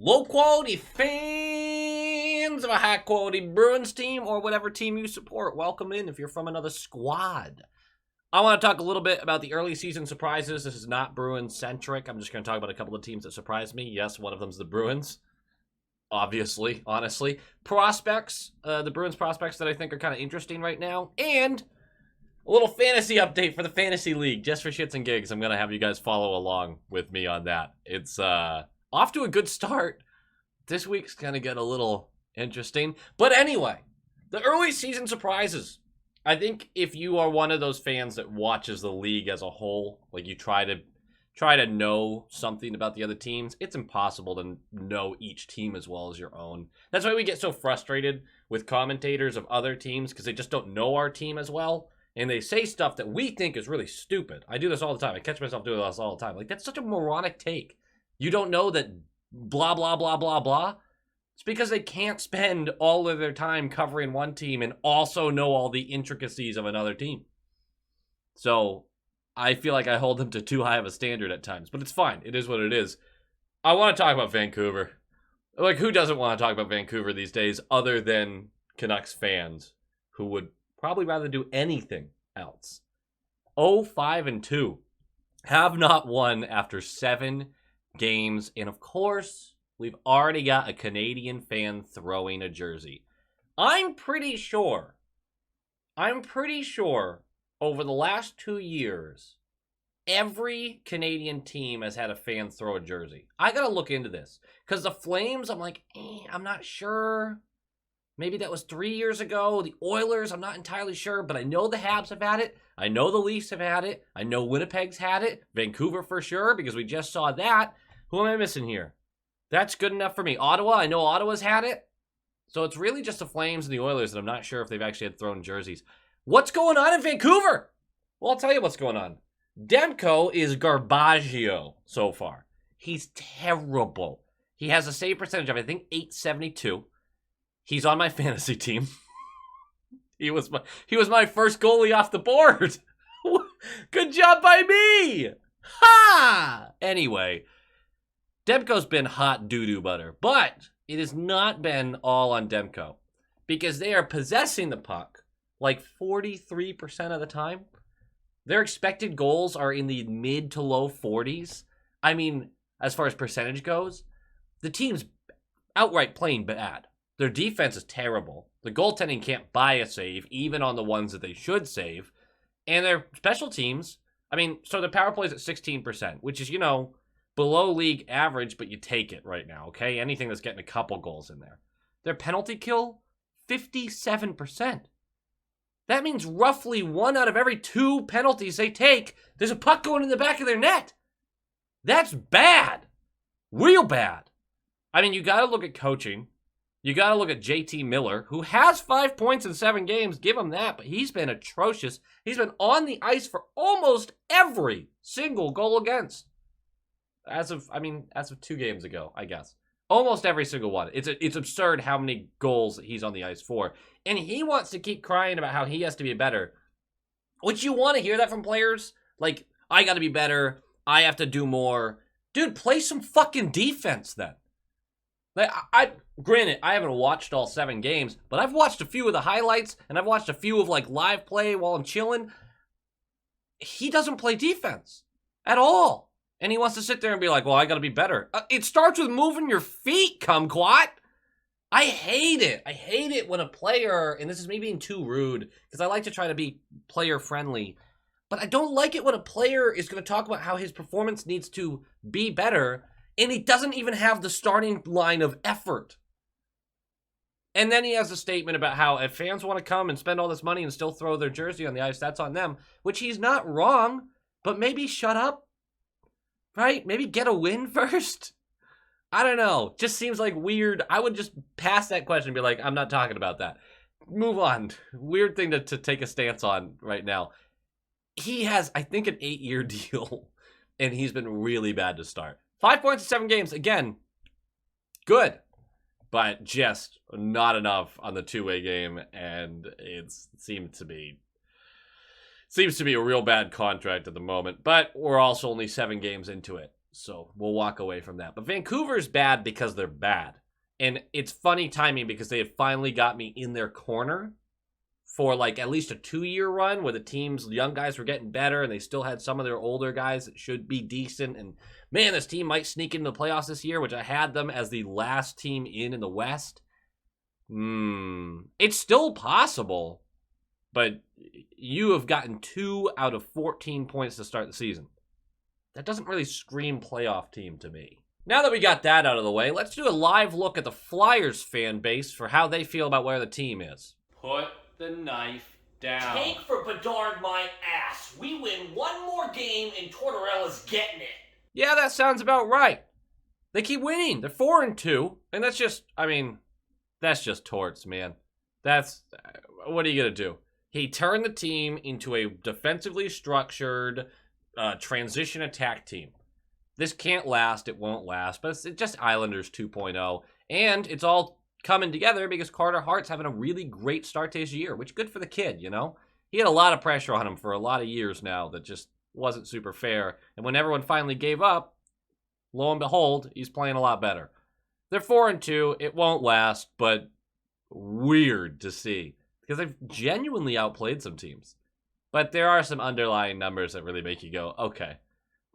Low quality fans of a high quality Bruins team or whatever team you support, welcome in if you're from another squad. I want to talk a little bit about the early season surprises. This is not Bruins centric. I'm just going to talk about a couple of teams that surprised me. Yes, one of them's the Bruins. Obviously, honestly. Prospects, the Bruins prospects that I think are kind of interesting right now. And a little fantasy update for the fantasy league, just for shits and gigs. I'm going to have you guys follow along with me on that. It's off to a good start. This week's going to get a little interesting. But anyway, the early season surprises. I think if you are one of those fans that watches the league as a whole, like you try to know something about the other teams, it's impossible to know each team as well as your own. That's why we get so frustrated with commentators of other teams, because they just don't know our team as well. And they say stuff that we think is really stupid. I do this all the time. I catch myself doing this all the time. Like, that's such a moronic take. You don't know that blah, blah, blah, blah, blah. It's because they can't spend all of their time covering one team and also know all the intricacies of another team. So I feel like I hold them to too high of a standard at times. But it's fine. It is what it is. I want to talk about Vancouver. Like, who doesn't want to talk about Vancouver these days other than Canucks fans who would probably rather do anything else? 0-5-2. Have not won after 7 games. And of course, we've already got a Canadian fan throwing a jersey. I'm pretty sure over the last 2 years, every Canadian team has had a fan throw a jersey. I gotta look into this. Because the Flames, I'm like, I'm not sure. Maybe that was 3 years ago. The Oilers, I'm not entirely sure, but I know the Habs have had it. I know the Leafs have had it. I know Winnipeg's had it. Vancouver for sure, because we just saw that. Who am I missing here? That's good enough for me. Ottawa, I know Ottawa's had it. So it's really just the Flames and the Oilers, and I'm not sure if they've actually had thrown jerseys. What's going on in Vancouver? Well, I'll tell you what's going on. Demko is garbaggio so far. He's terrible. He has a save percentage of, I think, .872. He's on my fantasy team. He was my first goalie off the board. Good job by me. Ha! Anyway, Demko's been hot doo-doo butter, but it has not been all on Demko because they are possessing the puck like 43% of the time. Their expected goals are in the mid to low 40s. I mean, as far as percentage goes, the team's outright playing bad. Their defense is terrible. The goaltending can't buy a save, even on the ones that they should save. And their special teams, I mean, so their power play is at 16%, which is, below league average, but you take it right now, okay? Anything that's getting a couple goals in there. Their penalty kill, 57%. That means roughly 1 out of every 2 penalties they take, there's a puck going in the back of their net. That's bad. Real bad. I mean, you got to look at coaching. You got to look at JT Miller, who has 5 points in 7 games. Give him that, but he's been atrocious. He's been on the ice for almost every single goal against. As of 2 games ago, I guess. Almost every single one. It's absurd how many goals he's on the ice for. And he wants to keep crying about how he has to be better. Would you want to hear that from players? Like, I got to be better. I have to do more. Dude, play some fucking defense then. Like, granted, I haven't watched all 7 games, but I've watched a few of the highlights, and I've watched a few of, like, live play while I'm chilling. He doesn't play defense at all. And he wants to sit there and be like, well, I got to be better. It starts with moving your feet, kumquat. I hate it. I hate it when a player, and this is me being too rude, because I like to try to be player-friendly, but I don't like it when a player is going to talk about how his performance needs to be better, and he doesn't even have the starting line of effort. And then he has a statement about how if fans want to come and spend all this money and still throw their jersey on the ice, that's on them, which he's not wrong, but maybe shut up. Right? Maybe get a win first? I don't know. Just seems like weird. I would just pass that question and be like, I'm not talking about that. Move on. Weird thing to take a stance on right now. He has, I think, an 8-year deal, and he's been really bad to start. 5 points in 7 games. Again, good, but just not enough on the two-way game, and it seems to be a real bad contract at the moment, but we're also only 7 games into it. So we'll walk away from that. But Vancouver's bad because they're bad. And it's funny timing because they had finally got me in their corner for like at least a 2-year run where the team's young guys were getting better and they still had some of their older guys that should be decent. And man, this team might sneak into the playoffs this year, which I had them as the last team in the West. It's still possible, but you have gotten 2 out of 14 points to start the season. That doesn't really scream playoff team to me. Now that we got that out of the way, let's do a live look at the Flyers fan base for how they feel about where the team is. Put the knife down. Take for Bedard my ass. We win one more game and Tortorella's getting it. Yeah, that sounds about right. They keep winning. They're 4-2, and that's just, that's just torts, man. What are you going to do? He turned the team into a defensively structured transition attack team. This can't last. It won't last. But it's just Islanders 2.0. And it's all coming together because Carter Hart's having a really great start to his year, which good for the kid, you know? He had a lot of pressure on him for a lot of years now that just wasn't super fair. And when everyone finally gave up, lo and behold, he's playing a lot better. They're 4-2. It won't last, but weird to see because they've genuinely outplayed some teams. But there are some underlying numbers that really make you go, okay,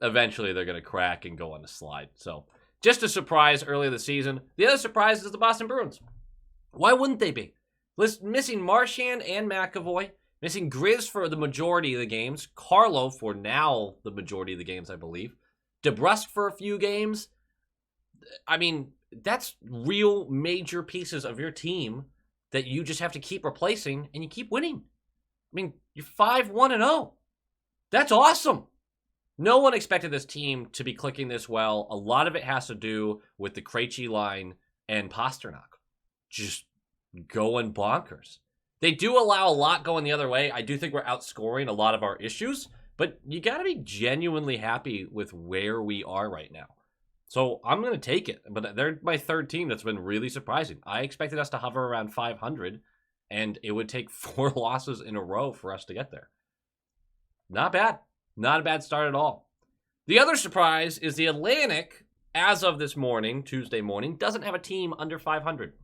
eventually they're going to crack and go on a slide. So just a surprise early in the season. The other surprise is the Boston Bruins. Why wouldn't they be? Missing Marchand and McAvoy, missing Grizz for the majority of the games, Carlo for now the majority of the games, I believe, DeBrusk for a few games. That's real major pieces of your team that you just have to keep replacing, and you keep winning. You're 5-1-0. That's awesome. No one expected this team to be clicking this well. A lot of it has to do with the Krejci line and Pasternak just going bonkers. They do allow a lot going the other way. I do think we're outscoring a lot of our issues, but you got to be genuinely happy with where we are right now. So I'm going to take it, but they're my third team that's been really surprising. I expected us to hover around 500, and it would take 4 losses in a row for us to get there. Not bad. Not a bad start at all. The other surprise is the Atlantic, as of this morning, Tuesday morning, doesn't have a team under 500.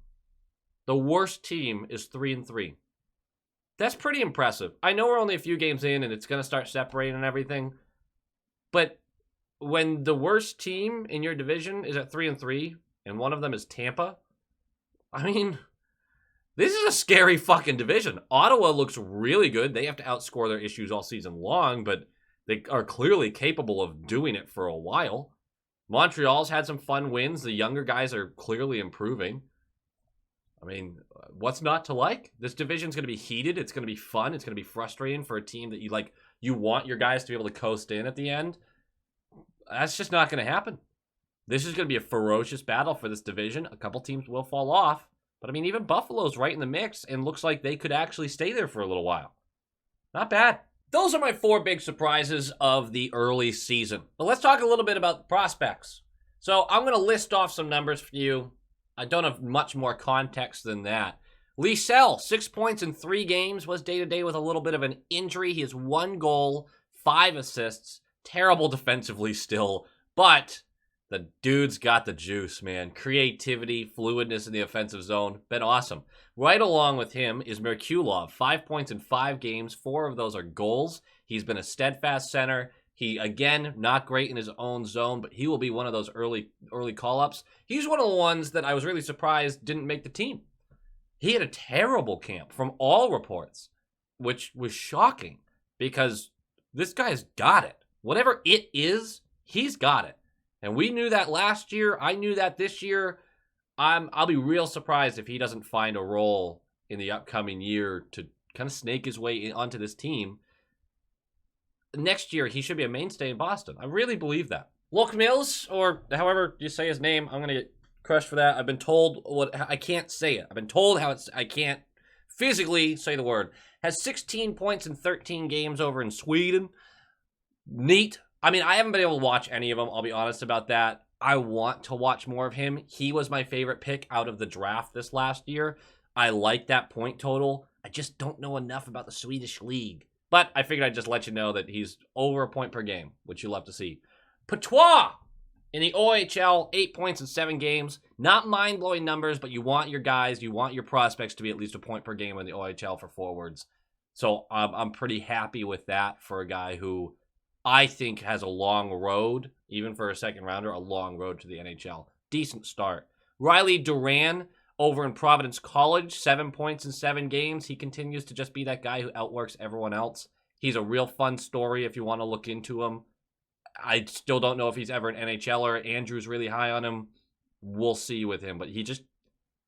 The worst team is 3-3. That's pretty impressive. I know we're only a few games in and it's going to start separating and everything, but when the worst team in your division is at 3-3 and one of them is Tampa, this is a scary fucking division. Ottawa looks really good. They have to outscore their issues all season long, but they are clearly capable of doing it for a while. Montreal's had some fun wins. The younger guys are clearly improving. What's not to like? This division's going to be heated. It's going to be fun. It's going to be frustrating for a team that you want your guys to be able to coast in at the end. That's just not going to happen. This is going to be a ferocious battle for this division. A couple teams will fall off. But even Buffalo's right in the mix and looks like they could actually stay there for a little while. Not bad. Those are my 4 big surprises of the early season. But let's talk a little bit about prospects. So I'm going to list off some numbers for you. I don't have much more context than that. Liesel, 6 points in 3 games, was day-to-day with a little bit of an injury. He has 1 goal, 5 assists. Terrible defensively still, but the dude's got the juice, man. Creativity, fluidness in the offensive zone. Been awesome. Right along with him is Merkulov. 5 points in 5 games. 4 of those are goals. He's been a steadfast center. He, again, not great in his own zone, but he will be one of those early call-ups. He's one of the ones that I was really surprised didn't make the team. He had a terrible camp from all reports, which was shocking because this guy's got it. Whatever it is, he's got it. And we knew that last year. I knew that this year. I'll be real surprised if he doesn't find a role in the upcoming year to kind of snake his way onto this team. Next year, he should be a mainstay in Boston. I really believe that. Luke Mills, or however you say his name, I'm going to get crushed for that. I've been told I can't say it. I've been told I can't physically say the word. Has 16 points in 13 games over in Sweden. Neat. I haven't been able to watch any of them. I'll be honest about that. I want to watch more of him. He was my favorite pick out of the draft this last year. I like that point total. I just don't know enough about the Swedish league. But I figured I'd just let you know that he's over a point per game, which you love to see. Patois, In the OHL, 8 points in 7 games. Not mind-blowing numbers, but you want your guys, you want your prospects to be at least a point per game in the OHL for forwards. So I'm pretty happy with that for a guy who I think has a long road, even for a second rounder, a long road to the NHL. Decent start. Riley Duran over in Providence College, 7 points in 7 games. He continues to just be that guy who outworks everyone else. He's a real fun story if you want to look into him. I still don't know if he's ever an NHLer. Andrew's really high on him. We'll see with him, but he just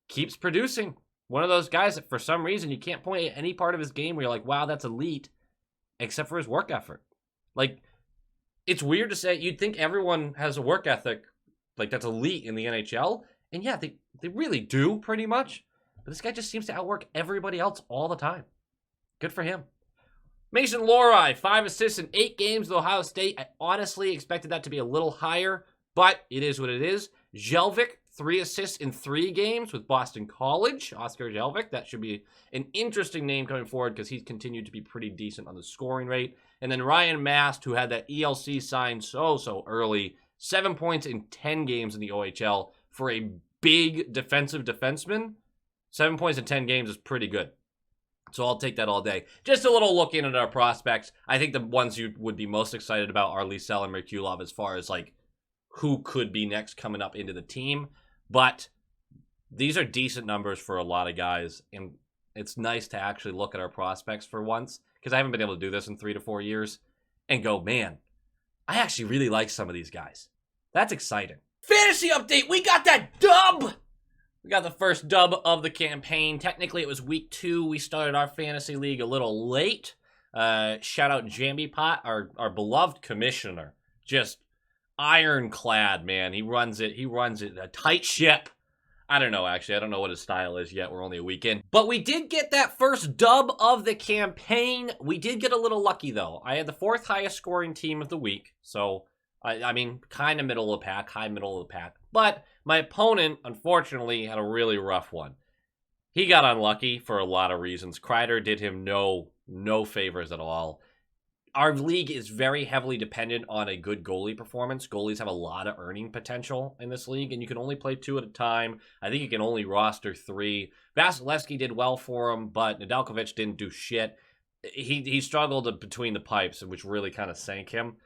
keeps producing. One of those guys that for some reason you can't point at any part of his game where you're like, wow, that's elite, except for his work effort. Like, it's weird to say. You'd think everyone has a work ethic like that's elite in the NHL, and yeah, they really do pretty much. But this guy just seems to outwork everybody else all the time. Good for him. Mason Lohrei, 5 assists in 8 games with Ohio State. I honestly expected that to be a little higher, but it is what it is. Jelvik, 3 assists in 3 games with Boston College. Oscar Jelvik, that should be an interesting name coming forward because he's continued to be pretty decent on the scoring rate. And then Ryan Mast, who had that ELC signed so early, 7 points in 10 games in the OHL for a big defensive defenseman. 7 points in 10 games is pretty good. So I'll take that all day. Just a little look in at our prospects. I think the ones you would be most excited about are Liesel and Merkulov as far as like who could be next coming up into the team. But these are decent numbers for a lot of guys. And it's nice to actually look at our prospects for once, because I haven't been able to do this in 3 to 4 years, and go, man, I actually really like some of these guys. That's exciting. Fantasy update. We got that dub. We got the first dub of the campaign. Technically, it was week 2. We started our fantasy league a little late. Shout out Jambi Pot, our beloved commissioner. Just ironclad, man. He runs it a tight ship. I don't know, actually. I don't know what his style is yet. We're only a week in. But we did get that first dub of the campaign. We did get a little lucky, though. I had the 4th highest scoring team of the week. So, I mean, kind of middle of the pack, high middle of the pack. But my opponent, unfortunately, had a really rough one. He got unlucky for a lot of reasons. Kreider did him no favors at all. Our league is very heavily dependent on a good goalie performance. Goalies have a lot of earning potential in this league, and you can only play 2 at a time. I think you can only roster 3. Vasilevsky did well for him, but Nedeljkovic didn't do shit. He struggled between the pipes, which really kind of sank him.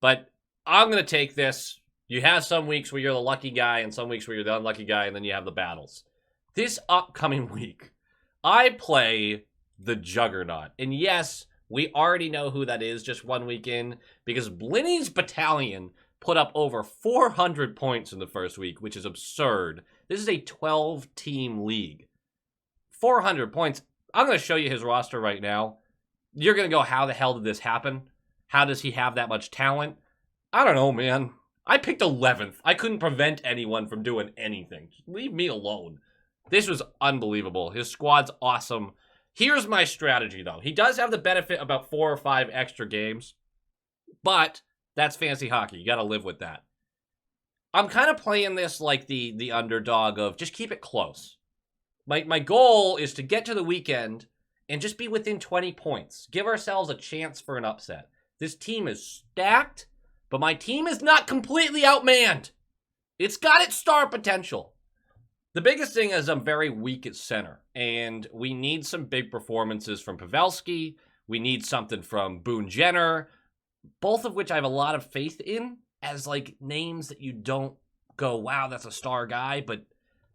But I'm going to take this. You have some weeks where you're the lucky guy and some weeks where you're the unlucky guy, and then you have the battles. This upcoming week, I play the Juggernaut. And yes, we already know who that is just 1 week in, because Blinny's Battalion put up over 400 points in the first week, which is absurd. This is a 12-team league. 400 points. I'm going to show you his roster right now. You're going to go, how the hell did this happen? How does he have that much talent? I don't know, man. I picked 11th. I couldn't prevent anyone from doing anything. Just leave me alone. This was unbelievable. His squad's awesome. Here's my strategy, though. He does have the benefit about 4 or 5 extra games, but that's fantasy hockey. You got to live with that. I'm kind of playing this like the underdog of just keep it close. My goal is to get to the weekend and just be within 20 points. Give ourselves a chance for an upset. This team is stacked, but my team is not completely outmanned. It's got its star potential. The biggest thing is I'm very weak at center, and we need some big performances from Pavelski. We need something from Boone Jenner, both of which I have a lot of faith in as like names that you don't go, wow, that's a star guy, but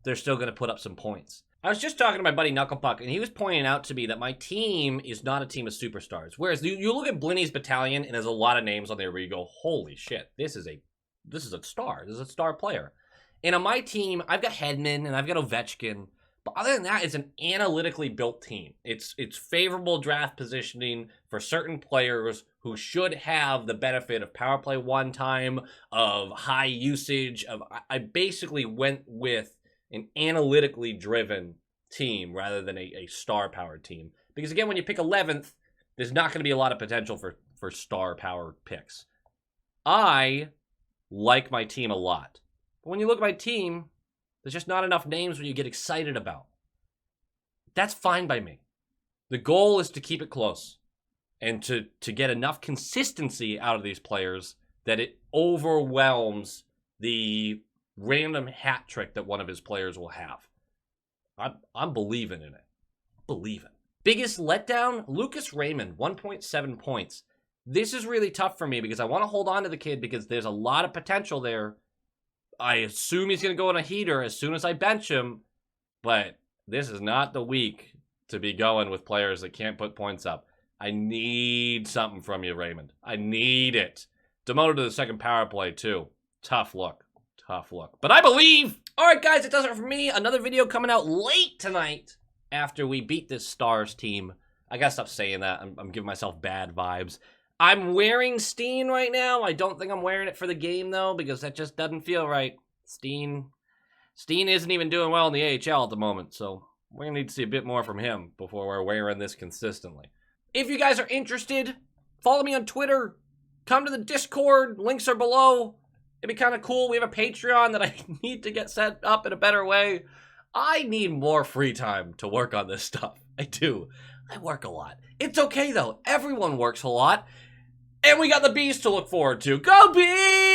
they're still going to put up some points. I was just talking to my buddy Knucklepuck, and he was pointing out to me that my team is not a team of superstars. Whereas you look at Blinny's Battalion, and there's a lot of names on there where you go, holy shit, this is a star. This is a star player. And on my team, I've got Hedman and I've got Ovechkin. But other than that, it's an analytically built team. It's favorable draft positioning for certain players who should have the benefit of power play one time, of high usage. I basically went with an analytically driven team rather than a star-powered team. Because again, when you pick 11th, there's not going to be a lot of potential for star-powered picks. I like my team a lot. But when you look at my team, there's just not enough names when you get excited about. That's fine by me. The goal is to keep it close and to get enough consistency out of these players that it overwhelms the random hat trick that one of his players will have. I'm believing in it. Believing. Biggest letdown, Lucas Raymond, 1.7 points. This is really tough for me because I want to hold on to the kid because there's a lot of potential there. I assume he's going to go on a heater as soon as I bench him, but this is not the week to be going with players that can't put points up. I need something from you, Raymond. I need it. Demoted to the second power play, too. Tough look. Tough look. But I believe! Alright, guys, it does it for me. Another video coming out late tonight after we beat this Stars team. I gotta stop saying that. I'm giving myself bad vibes. I'm wearing Steen right now. I don't think I'm wearing it for the game, though, because that just doesn't feel right. Steen isn't even doing well in the AHL at the moment, so we're gonna need to see a bit more from him before we're wearing this consistently. If you guys are interested, follow me on Twitter. Come to the Discord. Links are below. It'd be kind of cool. We have a Patreon that I need to get set up in a better way. I need more free time to work on this stuff. I do. I work a lot. It's okay, though. Everyone works a lot. And we got the Bees to look forward to. Go Bees!